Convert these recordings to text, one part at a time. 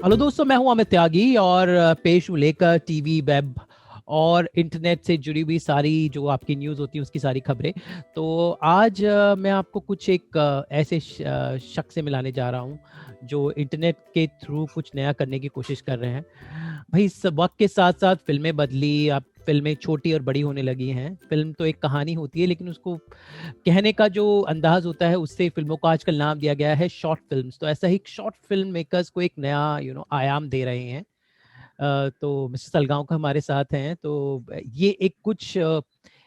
Hello दोस्तों, मैं हूं अमित त्यागी और पेश हूं लेकर टीवी, वेब और इंटरनेट से जुड़ी हुई सारी जो आपकी न्यूज़ होती है उसकी सारी खबरें। तो आज मैं आपको कुछ एक ऐसे शख्स से मिलाने जा रहा हूं जो इंटरनेट के थ्रू कुछ नया करने की कोशिश कर रहे हैं। भाई, इस वक्त के साथ साथ फिल्में बदली, अब फिल्में छोटी और बड़ी होने लगी हैं। फिल्म तो एक कहानी होती है, लेकिन उसको कहने का जो अंदाज होता है उससे फिल्मों को आजकल नाम दिया गया है शॉर्ट फिल्म्स। तो ऐसा ही शॉर्ट फिल्म मेकर्स को एक नया आयाम दे रहे हैं। तो मिस्टर सलगांवकर हमारे साथ हैं। तो ये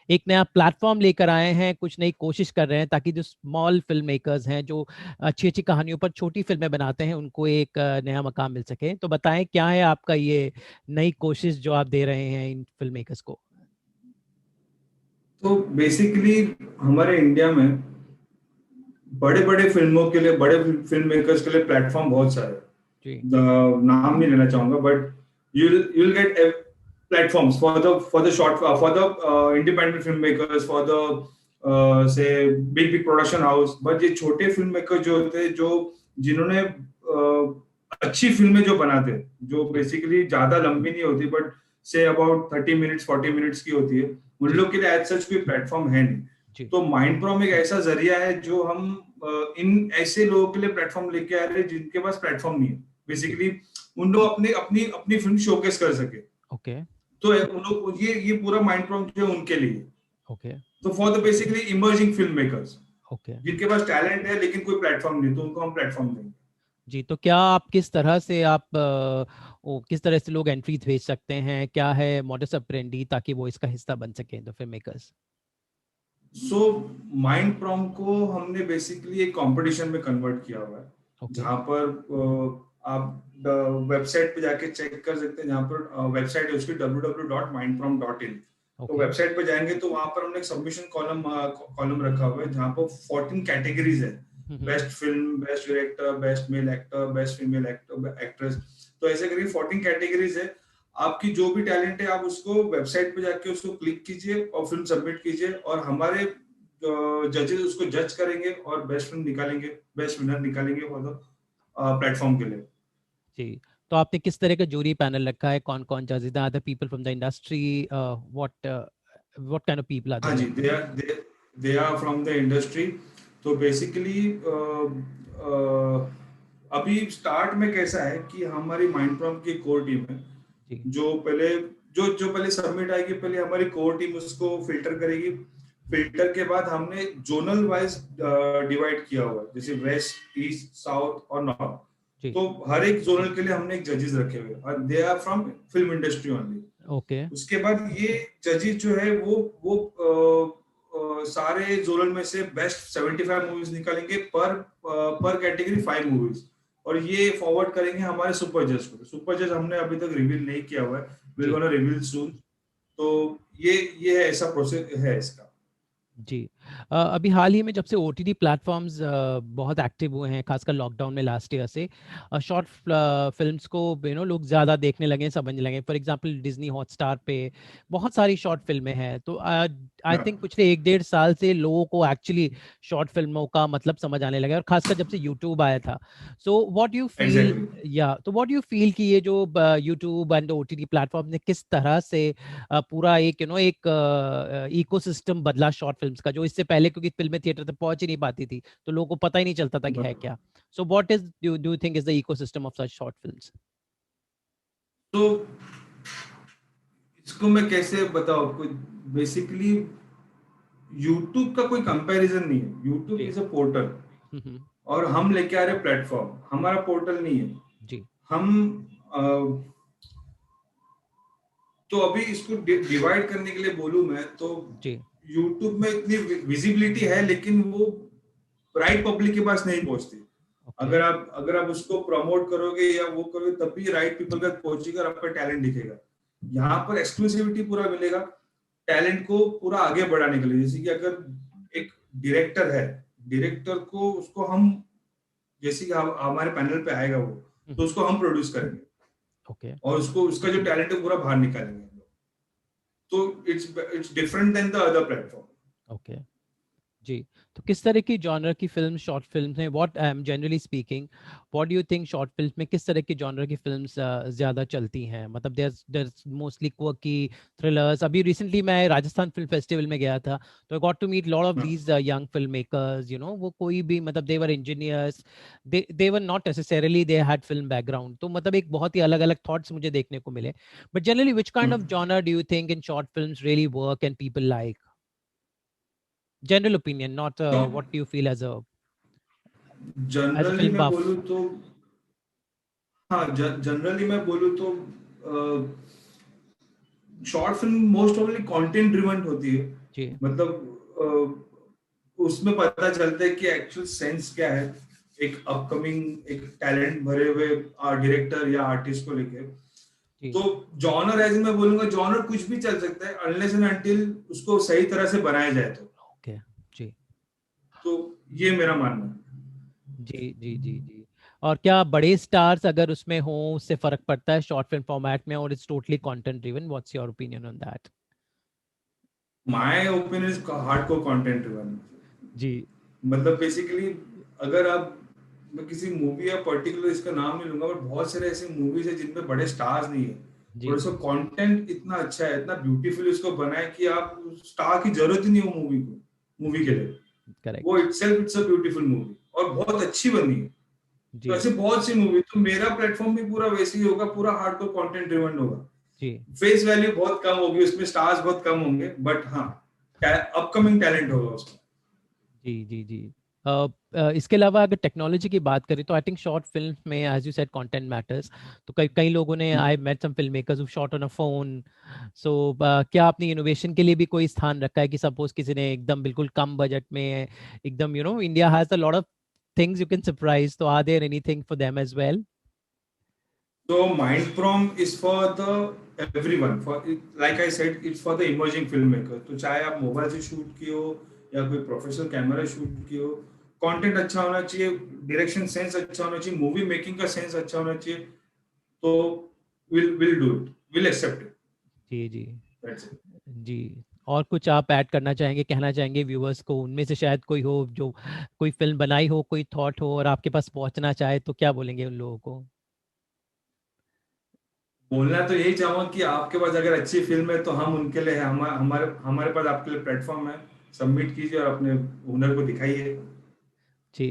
एक नया प्लेटफॉर्म लेकर आए हैं, कुछ नई कोशिश कर रहे हैं ताकि जो स्मॉल फिल्म मेकर्स हैं, जो अच्छी अच्छी कहानियों पर छोटी फिल्में बनाते हैं, उनको एक नया मकाम मिल सके। तो बताएं, क्या है आपका ये नई कोशिश जो आप दे रहे हैं इन फिल्म मेकर्स को? तो बेसिकली हमारे इंडिया में बड़े बड़े फिल्मों के लिए, बड़े फिल्म मेकर्स के लिए प्लेटफॉर्म बहुत सारे जी। नाम नहीं लेना चाहूंगा, but you'll get platforms for the short for the independent filmmakers, for the say big production house. But ये छोटे फिल्म मेकर जो होते हैं, जो जिन्होंने अच्छी फिल्में जो बनाते हैं, जो जी। बेसिकली ज्यादा लंबी नहीं होती, but say about 30 minutes 40 minutes की होती है, उन जी। लोग के लिए एज सच कोई प्लेटफॉर्म है नहीं। जी। तो माइंड प्रोम एक ऐसा जरिया है जो हम इन ऐसे लोगों के लिए प्लेटफॉर्म लेके आ रहे हैं जिनके पास प्लेटफॉर्म नहीं है। जी। बेसिकली उन लोग अपने अपनी अपनी फिल्म शोकेस कर सके। ओके। तो उन लोग ये पूरा माइंड प्रॉम्प्ट जो है उनके लिए। ओके। तो for the basically emerging film makers okay. जिनके पास टैलेंट है लेकिन कोई प्लेटफॉर्म नहीं, तो उनको हम प्लेटफॉर्म देंगे। जी, तो क्या आप किस तरह से किस तरह से लोग एंट्री भेज सकते हैं? क्या है मॉडस ऑपरेंडी ताकि वो इसका हिस्सा बन सके, the film makers? So mind prompt को हमने बेसिकली एक कंपटीशन में कन्वर्ट किया हुआ है, ओके। जहां पर आप वेबसाइट पे जाके चेक कर सकते हैं। जहां पर वेबसाइट है उसकी www.mindprompt.in। तो ओके। वेबसाइट पे जाएंगे तो वहां पर हमने एक सबमिशन कॉलम कॉलम रखा हुआ है, जहां पर 14 कैटेगरीज है। हम्म। Best film, best director, best male actor, best female actor actress. तो ऐसे करीब 14 कैटेगरीज है। आपकी जो भी टैलेंट है आप उसको वेबसाइट पे जाके उसको क्लिक कीजिए और फिल्म सबमिट कीजिए, और हमारे जजेस उसको जज करेंगे और बेस्ट फिल्म निकालेंगे, बेस्ट विनर निकालेंगे फॉर द प्लेटफॉर्म के लिए। जी, तो आपने किस तरह का जूरी पैनल रखा है? कौन कौन जजेस? Other people from the industry? What what kind of people are हाँ देयर? जी, they are from the industry. तो बेसिकली अभी स्टार्ट में कैसा है कि हमारी माइंड प्रॉम्प्ट की कोर टीम है, जी। जो पहले जो पहले सबमिट आएगी, पहले हमारी कोर टीम उसको फिल्टर करेगी। फिल्टर के बाद हमने जोनल वाइज डिवाइड किया हुआ है, जैसे वेस्ट, ईस्ट, साउथ और नॉर्थ। जी। तो हर एक जोनल के लिए हमने एक जजेस रखे हुए हैं, और they are from film industry only. Okay. उसके बाद ये जजेस जो है वो सारे जोनल में से बेस्ट 75 मूवीज निकालेंगे, पर कैटेगरी 5 मूवीज, और ये फॉरवर्ड करेंगे हमारे सुपर जज को। सुपर जज हमने अभी तक रिवील नहीं किया हुआ है, विल जी। गोना रिवील सून। तो ये है, ऐसा प्रोसेस है इसका। जी। अभी हाल ही में जब से ओटीटी प्लेटफॉर्म्स बहुत एक्टिव हुए हैं, खासकर लॉकडाउन में लास्ट ईयर से, शॉर्ट फिल्म्स को लोग ज़्यादा देखने लगे, समझने लगे। फॉर एग्जांपल डिज्नी हॉटस्टार पे बहुत सारी शॉर्ट फिल्में हैं। तो आई थिंक पिछले 1 डेढ़ साल से लोगों को एक्चुअली शॉर्ट फिल्मों का मतलब समझ आने लगा, और खासकर जब से यूट्यूब आया था। So what you feel, exactly. या तो व्हाट यू फील कि ये जो यूट्यूब एंड ओटीटी प्लेटफॉर्म ने किस तरह से पूरा एक एक इकोसिस्टम बदला शॉर्ट फिल्म्स का, जो इससे पहले क्योंकि फिल्में थिएटर तक पहुंच ही नहीं पाती थी तो लोगों को पता ही नहीं चलता था कि है क्या। So what is do do think is the ecosystem of such short films? तो इसको मैं कैसे बताऊं आपको। बेसिकली यूट्यूब का कोई कंपैरिजन नहीं है। यूट्यूब जी। Is a portal, hmm. और हम लेके आ रहे प्लेटफॉर्म, हमारा पोर्टल नहीं है। जी। हम अ, तो अभी इसको डिवाइड करने के लिए बोलूं मैं तो, जी। YouTube में इतनी विजिबिलिटी है लेकिन वो राइट पब्लिक के पास नहीं पहुंचती। ओके। अगर आप उसको प्रमोट करोगे या वो करोगे तब भी राइट पीपल तक पहुंचेगा और आपका टैलेंट दिखेगा। यहाँ पर एक्सक्लूसिविटी पूरा मिलेगा टैलेंट को पूरा आगे बढ़ाने के लिए। जैसे कि अगर एक डायरेक्टर है, डायरेक्टर को उसको हम, जैसे कि हमारे पैनल पे आएगा वो, तो उसको हम प्रोड्यूस करेंगे ओके। और उसको उसका जो टैलेंट है पूरा बाहर निकालेंगे हम लोग। तो it's different than the other platform. Okay. जी। तो किस तरह की जॉनर की फिल्म, शॉर्ट फिल्म हैं, what I am generally speaking, what do you think short film में किस तरह की जॉनर की फिल्म्स ज़्यादा चलती हैं? मतलब देयर मोस्टली क्वर्की थ्रिलर्स। अभी रिसेंटली मैं राजस्थान फिल्म फेस्टिवल में गया था, तो I got to meet lot of हाँ। दीज यंग फिल्म मेकर्स, वो कोई भी, मतलब they were engineers, they were not necessarily they had film background, तो मतलब एक बहुत ही अलग अलग थॉट्स मुझे देखने को मिले। But generally which kind of hmm. Genre do you think in short films really work and people like? General opinion, not what you feel as a generally film मैं buff. बोलूँ तो, हाँ, जनरली मैं बोलूँ तो short film most ऑफली content driven होती है। जी मतलब उसमें पता चलता है कि एक्चुअल सेंस क्या है एक अपकमिंग एक टैलेंट भरे हुए डायरेक्टर या आर्टिस्ट को लेके। जी। तो जॉनर एज मैं बोलूंगा, जॉनर कुछ भी चल सकता है अनलेस एंड अनटिल उसको सही तरह से बनाया जाए ओके। जी तो ये मेरा मानना है। जी जी जी जी। और क्या बड़े स्टार्स अगर उसमें हो उससे फर्क पड़ता है शॉर्ट फिल्म फॉर्मेट में, और it's totally content driven? What's your opinion on that? My opinion is hardcore content driven. जी मतलब बेसिकली अगर आप, मैं किसी मूवी या पर्टिकुलर इसका नाम नहीं लूंगा, बट बहुत सारे ऐसे मूवीज है जिनमें बड़े स्टार्स नहीं है, जी। और उसका कंटेंट इतना अच्छा है, इतना ब्यूटीफुल उसको बनाए कि आप स्टार की जरूरत ही नहीं हो मूवी के जी। लिए। वो correct. Itself it's a beautiful movie और बहुत अच्छी बनी है। तो जी ऐसे बहुत सी मूवी, तो मेरा प्लेटफॉर्म भी पूरा वैसे ही होगा, पूरा हार्डकोर कंटेंट ड्रिवन होगा। जी फेस वैल्यू बहुत कम होगी उसमें, स्टार्स बहुत कम होंगे, बट हाँ अपकमिंग टैलेंट होगा उसमें। जी जी जी। इसके अलावा अगर टेक्नोलॉजी की बात करें तो आई थिंक शॉर्ट फिल्म में as you said content matters. तो कई कई लोगों ने, I met some film makers who shot on a phone. So क्या आपने इनोवेशन के लिए भी कोई स्थान रखा है कि सपोज किसी ने एकदम बिल्कुल कम बजट में, एकदम India has a lot of things you can surprise, तो are there anything for them as well? So Mindprom is for the everyone. For it, like I said, it's for the emerging filmmaker. तो चाहे आप mobile से shoot किए हो या कोई professional camera shoot किए हो, कंटेंट अच्छा होना चाहिए, डायरेक्शन सेंस अच्छा होना चाहिए, मूवी मेकिंग का सेंस अच्छा होना चाहिए, तो will do it, will accept it. जी जी दैट्स इट। जी। और कुछ आप ऐड करना चाहेंगे, कहना चाहेंगे व्यूअर्स को, उनमें से शायद कोई हो जो कोई फिल्म बनाई हो, कोई थॉट हो और आपके पास पहुंचना चाहे, तो क्या बोलेंगे उन लोगों को? बोलना तो यही चाहूंगा कि आपके पास अगर अच्छी फिल्म है तो हम उनके लिए है, हमारे हमारे पास आपके लिए प्लेटफॉर्म है। सबमिट कीजिए और अपने हुनर को दिखाइए। जी।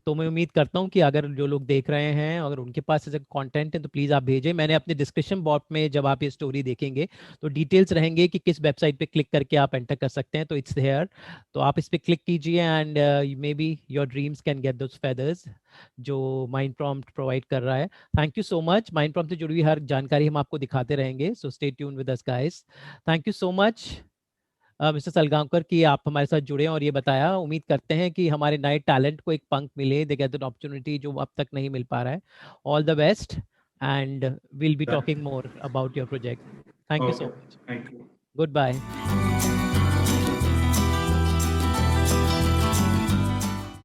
तो मैं उम्मीद करता हूँ कि अगर जो लोग देख रहे हैं अगर उनके पास ऐसे कंटेंट है तो प्लीज़ आप भेजें। मैंने अपने डिस्क्रिप्शन बॉक्स में, जब आप ये स्टोरी देखेंगे तो डिटेल्स रहेंगे कि किस वेबसाइट पे क्लिक करके आप एंटर कर सकते हैं, तो इट्स हेयर। तो आप इस पे क्लिक कीजिए and may be your dreams can get those feathers जो माइंड प्रॉम्प्ट प्रोवाइड कर रहा है। Thank you so much. Mind prompt से जुड़ी हुई हर जानकारी हम आपको दिखाते रहेंगे, so stay tune with us guys. Thank you so much mister Salgaonkar कि आप हमारे साथ जुड़े और ये बताया। उम्मीद करते हैं कि हमारे नए टैलेंट को एक पंख मिले, दे गेट एन अपॉर्चुनिटी जो अब तक नहीं मिल पा रहा है। All the best and will be talking more about your project. Thank you so okay, much. Thank you. Good bye.